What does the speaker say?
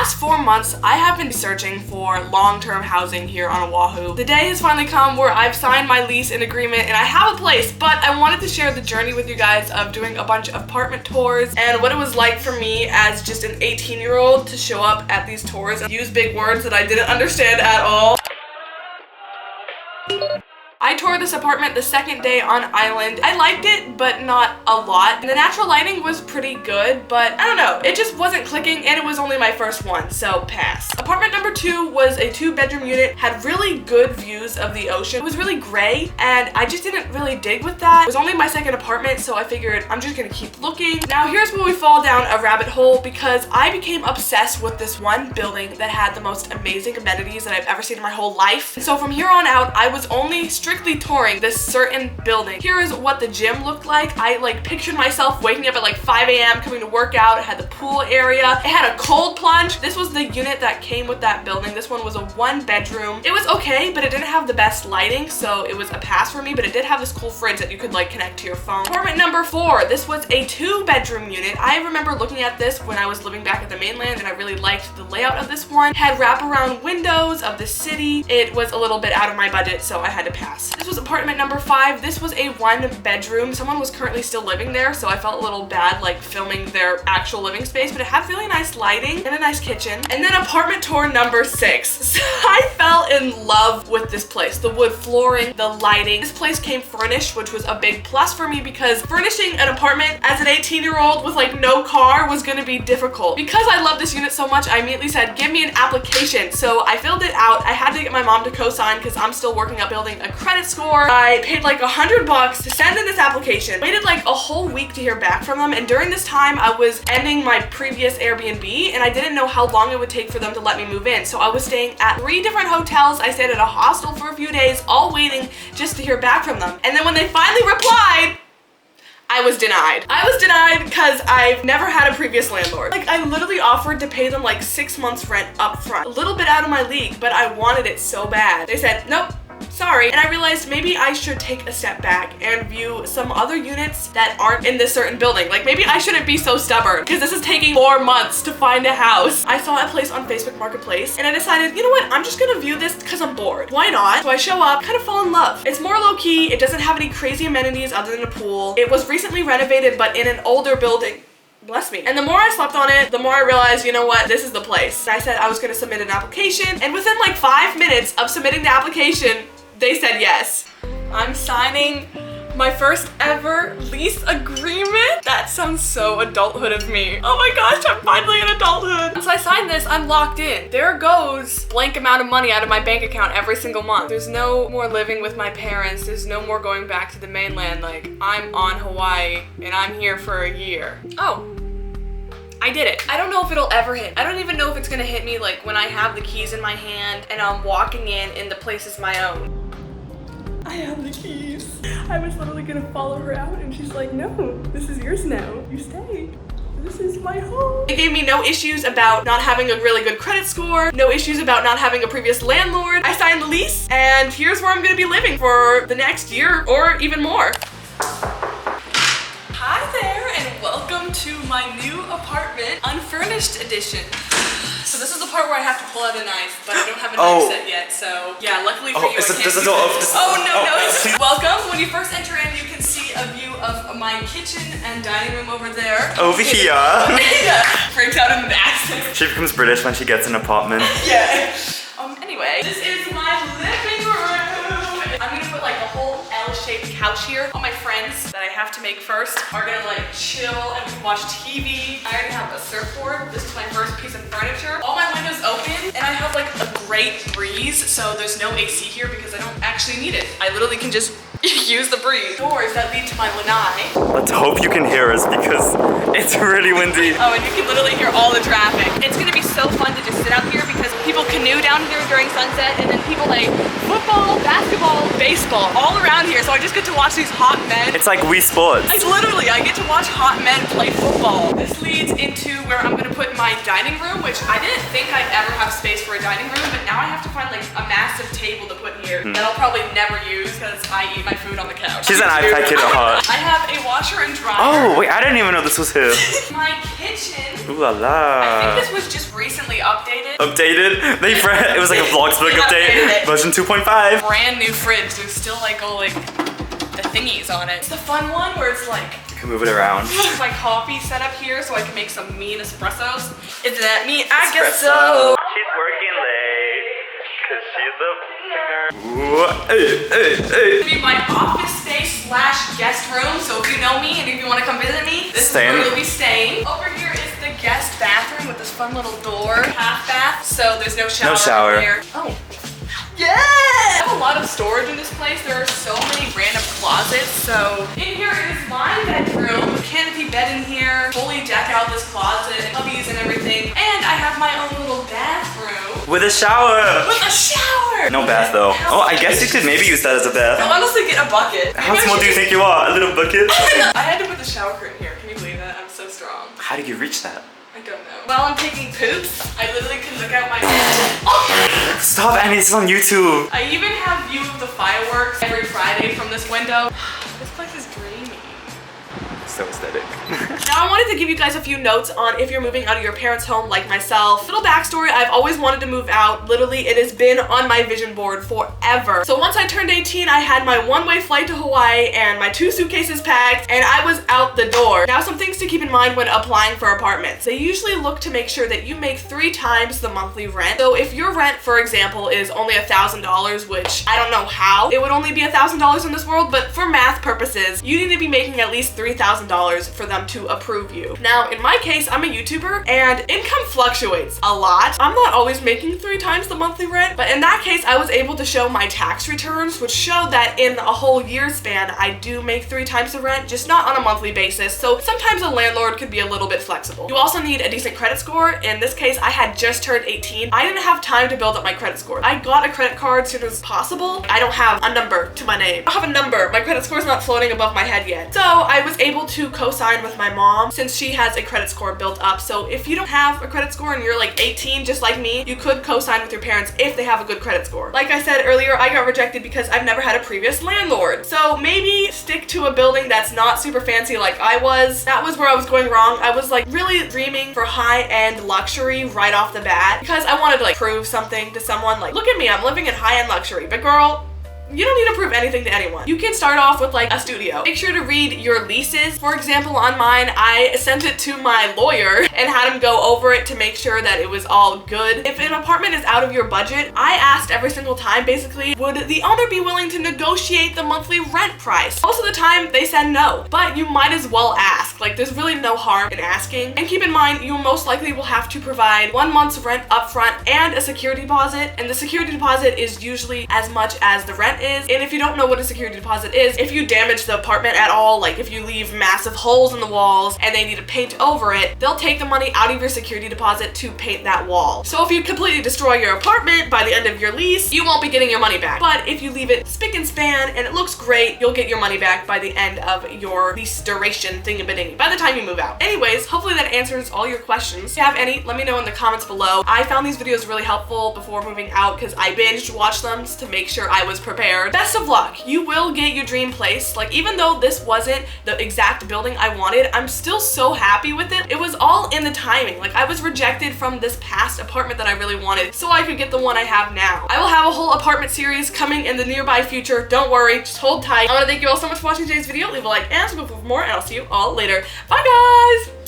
past 4 months, I have been searching for long-term housing here on Oahu. The day has finally come where I've signed my lease and agreement and I have a place, but I wanted to share the journey with you guys of doing a bunch of apartment tours and what it was like for me as just an 18-year-old to show up at these tours and use big words that I didn't understand at all. I toured this apartment the second day on island. I liked it, but not a lot. And the natural lighting was pretty good, but I don't know, it just wasn't clicking and it was only my first one, so pass. Apartment number 2 was a 2-bedroom unit, had really good views of the ocean. It was really gray and I just didn't really dig with that. It was only my second apartment, so I figured I'm just gonna keep looking. Now here's where we fall down a rabbit hole because I became obsessed with this one building that had the most amazing amenities that I've ever seen in my whole life. So from here on out, I was only strictly touring this certain building. Here is what the gym looked like. I pictured myself waking up at 5 a.m. coming to work out. It had the pool area. It had a cold plunge. This was the unit that came with that building. This one was a 1-bedroom. It was okay, but it didn't have the best lighting, so it was a pass for me, but it did have this cool fridge that you could connect to your phone. Apartment number 4. This was a 2-bedroom unit. I remember looking at this when I was living back at the mainland and I really liked the layout of this one. It had wraparound windows of the city. It was a little bit out of my budget, so I had to pass. This was apartment number 5. This was a 1-bedroom. Someone was currently still living there, so I felt a little bad filming their actual living space, but it had really nice lighting and a nice kitchen. And then apartment tour number 6. So I fell in love with this place. The wood flooring, the lighting. This place came furnished, which was a big plus for me because furnishing an apartment as an 18-year-old with no car was gonna be difficult. Because I love this unit so much, I immediately said, give me an application. So I filled it out. I had to get my mom to co-sign because I'm still working up building a credit score. I paid $100 to send in this application. Waited a whole week to hear back from them, and during this time I was ending my previous Airbnb and I didn't know how long it would take for them to let me move in. So I was staying at 3 different hotels. I stayed at a hostel for a few days, all waiting just to hear back from them. And then when they finally replied, I was denied. I was denied because I've never had a previous landlord. I literally offered to pay them 6 months rent up front. A little bit out of my league, but I wanted it so bad. They said, nope, sorry. And I realized maybe I should take a step back and view some other units that aren't in this certain building. Maybe I shouldn't be so stubborn because this is taking 4 months to find a house. I saw a place on Facebook Marketplace and I decided, you know what, I'm just gonna view this because I'm bored. Why not? So I show up, kind of fall in love. It's more low-key. It doesn't have any crazy amenities other than a pool. It was recently renovated, but in an older building. Bless me. And the more I slept on it, the more I realized, you know what, this is the place. I said I was gonna submit an application, and within 5 minutes of submitting the application, they said yes. I'm signing my first ever lease agreement. That sounds so adulthood of me. Oh my gosh, I'm finally in adulthood. Once I sign this, I'm locked in. There goes blank amount of money out of my bank account every single month. There's no more living with my parents. There's no more going back to the mainland. I'm on Hawaii and I'm here for a year. Oh. I did it. I don't know if it'll ever hit. I don't even know if it's gonna hit me when I have the keys in my hand and I'm walking in and the place is my own. I have the keys. I was literally gonna follow her out and she's like, no, this is yours now. You stay. This is my home. It gave me no issues about not having a really good credit score, no issues about not having a previous landlord. I signed the lease and here's where I'm gonna be living for the next year or even more. Hi there and welcome to my new apartment, unfurnished edition. So this is the part where I have to pull out a knife, but I don't have a knife set yet, so yeah, luckily for you, I can't do this. No. Welcome. When you first enter in, you can see a view of my kitchen and dining room over there. Over here. Yeah, freaked out in the back. She becomes British when she gets an apartment. Yeah. Anyway, this is my living room. I'm gonna put a whole L-shaped couch here. All my friends that I have to make first are gonna chill and watch TV. I already have a surfboard. This is my first piece of furniture. All my windows open and I have a great breeze. So there's no AC here because I don't actually need it. I literally can just use the breeze. Doors that lead to my lanai. Let's hope you can hear us because it's really windy. Oh, and you can literally hear all the traffic. It's gonna be so fun to just sit out here because people canoe down here during sunset and then people play football, basketball, baseball, all around here. So I just get to watch these hot men. It's like Wii Sports. I get to watch hot men play football. This leads into where I'm gonna put my dining room, which I didn't think I'd ever have space for a dining room, but now I have to find a massive table to put here that I'll probably never use because I eat my food on the couch. She's an iPad kid at heart. I have a washer and dryer. Oh, wait, I didn't even know this was here. My kitchen. Ooh la la. I think this was just recently updated. updated. Updated? It was like a Vlogsbook update. Version 2.5. Brand new fridge. There's still like all like the thingies on it. It's the fun one where it's like You can move it around. my coffee set up here so I can make some mean espressos. Isn't that me? I guess so. She's working late because she's the singer. Ooh, hey. This will be my office space / guest room. So if you know me and if you want to come visit me, this is where you'll be staying. Over here is the guest bathroom with this fun little door. Half bath, so there's no shower. No shower. Here. Oh. Yeah! I have a lot of storage in this place. There are so many random closets. So in here is my bedroom. Canopy bed in here. Fully deck out this closet, hubbies and everything. And I have my own little bathroom. With a shower. With a shower! No bath though. Oh, I guess you could maybe use that as a bath. I'll honestly get a bucket. How small do you think you are? A little bucket? I had to put the shower curtain here. Can you believe that? I'm so strong. How did you reach that? I don't know. While I'm taking poops, I literally can look out my oh. Stop, Annie, this is on YouTube. I even have view of the fireworks every Friday from this window. This place is dreamy. So aesthetic. Now I wanted to give you guys a few notes on if you're moving out of your parents' home like myself. Little backstory, I've always wanted to move out. Literally, it has been on my vision board forever. So once I turned 18, I had my one-way flight to Hawaii and my 2 suitcases packed, and I was out the door. Now some things to keep in mind when applying for apartments. They usually look to make sure that you make 3 times the monthly rent. So if your rent, for example, is only $1,000, which I don't know how it would only be $1,000 in this world, but for math purposes, you need to be making at least $3,000 for them to approve you. Now, in my case, I'm a YouTuber and income fluctuates a lot. I'm not always making 3 times the monthly rent, but in that case, I was able to show my tax returns, which showed that in a whole year span, I do make 3 times the rent, just not on a monthly basis. So sometimes a landlord could be a little bit flexible. You also need a decent credit score. In this case, I had just turned 18. I didn't have time to build up my credit score. I got a credit card as soon as possible. I don't have a number to my name. I don't have a number. My credit score is not floating above my head yet. So I was able to co-sign with my mom since she has a credit score built up. So if you don't have a credit score and you're like 18 just like me, you could co-sign with your parents if they have a good credit score. Like I said earlier, I got rejected because I've never had a previous landlord. So maybe stick to a building that's not super fancy like I was. That was where I was going wrong. I was like really dreaming for high-end luxury right off the bat because I wanted to like prove something to someone. Like, look at me, I'm living in high-end luxury. But girl, you don't need to prove anything to anyone. You can start off with like a studio. Make sure to read your leases. For example, on mine, I sent it to my lawyer and had him go over it to make sure that it was all good. If an apartment is out of your budget, I asked every single time, basically, would the owner be willing to negotiate the monthly rent price? Most of the time, they said no, but you might as well ask. Like, there's really no harm in asking. And keep in mind, you most likely will have to provide 1 month's rent upfront and a security deposit. And the security deposit is usually as much as the rent is. And if you don't know what a security deposit is, if you damage the apartment at all, like if you leave massive holes in the walls and they need to paint over it, they'll take the money out of your security deposit to paint that wall. So if you completely destroy your apartment by the end of your lease, you won't be getting your money back. But if you leave it spick and span and it looks great, you'll get your money back by the end of your lease duration thingy-ba-dingy, by the time you move out. Anyways, hopefully that answers all your questions. If you have any, let me know in the comments below. I found these videos really helpful before moving out because I binged watched them to make sure I was prepared. Best of luck. You will get your dream place. Like, even though this wasn't the exact building I wanted, I'm still so happy with it. It was all in the timing. Like, I was rejected from this past apartment that I really wanted so I could get the one I have now. I will have a whole apartment series coming in the nearby future. Don't worry, just hold tight. I want to thank you all so much for watching today's video. Leave a like and subscribe for more, and I'll see you all later. Bye, guys!